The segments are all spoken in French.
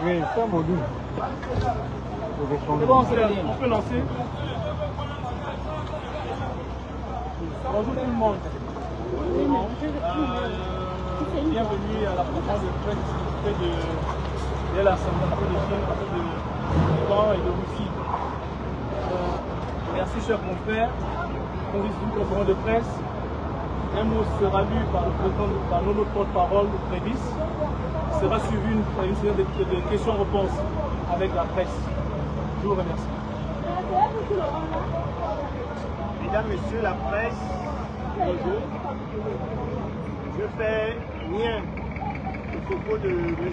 Oui, c'est un module. C'est bon, on peut lancer. Bonjour tout le monde. Bienvenue à la conférence de presse de l'Assemblée de Liban et de Russie. Merci chers confrères. On dit une conférence de presse. Un mot sera lu par notre porte-parole, le Prévis. Sera suivi une série de questions-réponses avec la presse. Je vous remercie. Mesdames, Messieurs, la presse, bonjour. Je fais lien au propos de M.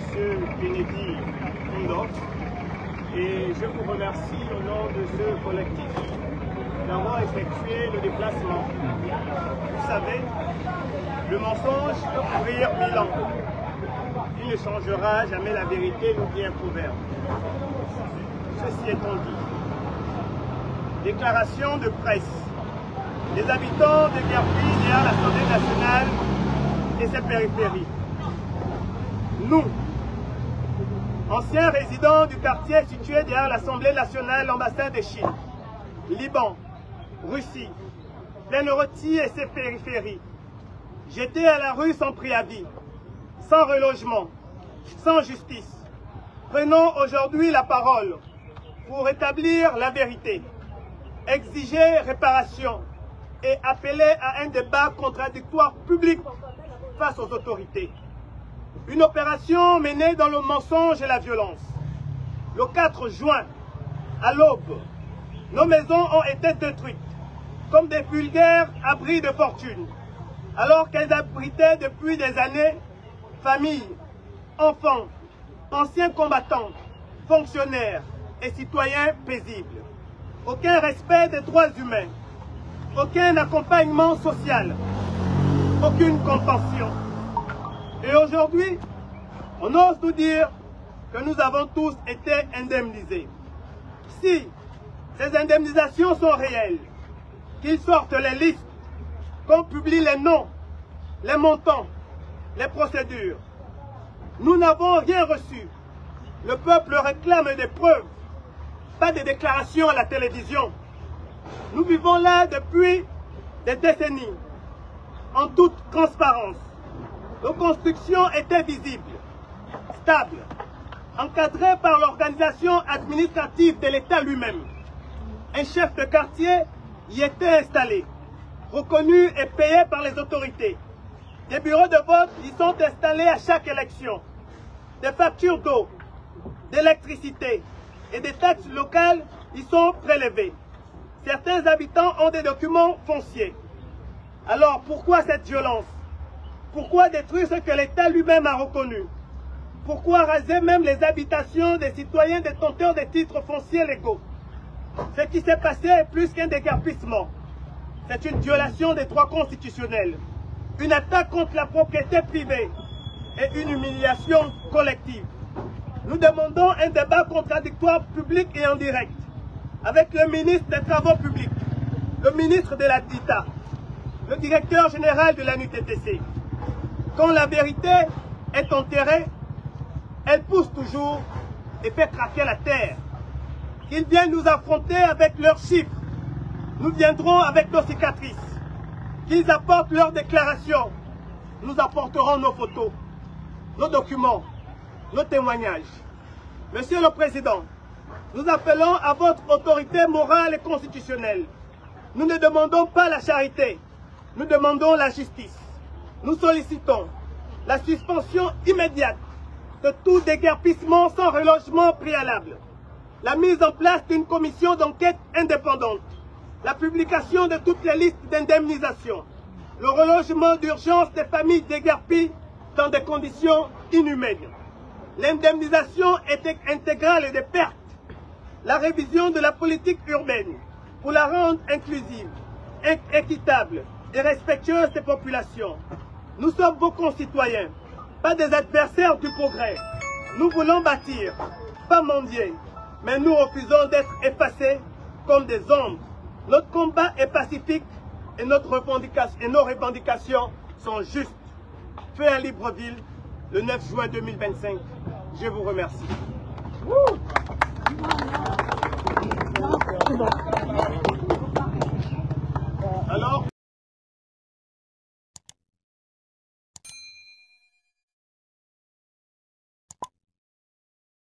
Kennedy Kondo et je vous remercie au nom de ce collectif d'avoir effectué le déplacement. Vous savez, le mensonge peut courir 1000 ans. Il ne changera jamais la vérité, nous dit un proverbe. Ceci étant dit, déclaration de presse. Les habitants de Guerpy derrière l'Assemblée nationale et ses périphéries. Nous, anciens résidents du quartier situé derrière l'Assemblée nationale, l'ambassade de Chine, Liban, Russie, Plaine-Rôti et ses périphéries, jetés à la rue sans préavis, sans relogement, sans justice, prenons aujourd'hui la parole pour rétablir la vérité, exiger réparation et appeler à un débat contradictoire public face aux autorités. Une opération menée dans le mensonge et la violence. Le 4 juin, à l'aube, nos maisons ont été détruites comme des vulgaires abris de fortune, alors qu'elles abritaient depuis des années familles, enfants, anciens combattants, fonctionnaires et citoyens paisibles. Aucun respect des droits humains, aucun accompagnement social, aucune compassion. Et aujourd'hui, on ose nous dire que nous avons tous été indemnisés. Si ces indemnisations sont réelles, qu'ils sortent les listes, qu'on publie les noms, les montants, les procédures. Nous n'avons rien reçu. Le peuple réclame des preuves, pas des déclarations à la télévision. Nous vivons là depuis des décennies, en toute transparence. Nos constructions étaient visibles, stables, encadrées par l'organisation administrative de l'État lui-même. Un chef de quartier y était installé, reconnu et payé par les autorités. Des bureaux de vote y sont installés à chaque élection. Des factures d'eau, d'électricité et des taxes locales y sont prélevées. Certains habitants ont des documents fonciers. Alors pourquoi cette violence? Pourquoi détruire ce que l'État lui-même a reconnu? Pourquoi raser même les habitations des citoyens détenteurs des titres fonciers légaux? Ce qui s'est passé est plus qu'un déguerpissement. C'est une violation des droits constitutionnels, une attaque contre la propriété privée et une humiliation collective. Nous demandons un débat contradictoire public et en direct avec le ministre des Travaux publics, le ministre de l'Habitat, le directeur général de la NUTTC. Quand la vérité est enterrée, elle pousse toujours et fait craquer la terre. Qu'ils viennent nous affronter avec leurs chiffres. Nous viendrons avec nos cicatrices. Qu'ils apportent leurs déclarations. Nous apporterons nos photos, nos documents, nos témoignages. Monsieur le Président, nous appelons à votre autorité morale et constitutionnelle. Nous ne demandons pas la charité, nous demandons la justice. Nous sollicitons la suspension immédiate de tout déguerpissement sans relogement préalable, la mise en place d'une commission d'enquête indépendante, la publication de toutes les listes d'indemnisation, le relogement d'urgence des familles déguerpies dans des conditions inhumaines. L'indemnisation intégrale des pertes, la révision de la politique urbaine pour la rendre inclusive, équitable et respectueuse des populations. Nous sommes vos concitoyens, pas des adversaires du progrès. Nous voulons bâtir, pas mendier, mais nous refusons d'être effacés comme des ombres. Notre combat est pacifique et nos revendications sont justes. Feu à Libreville, le 9 juin 2025. Je vous remercie.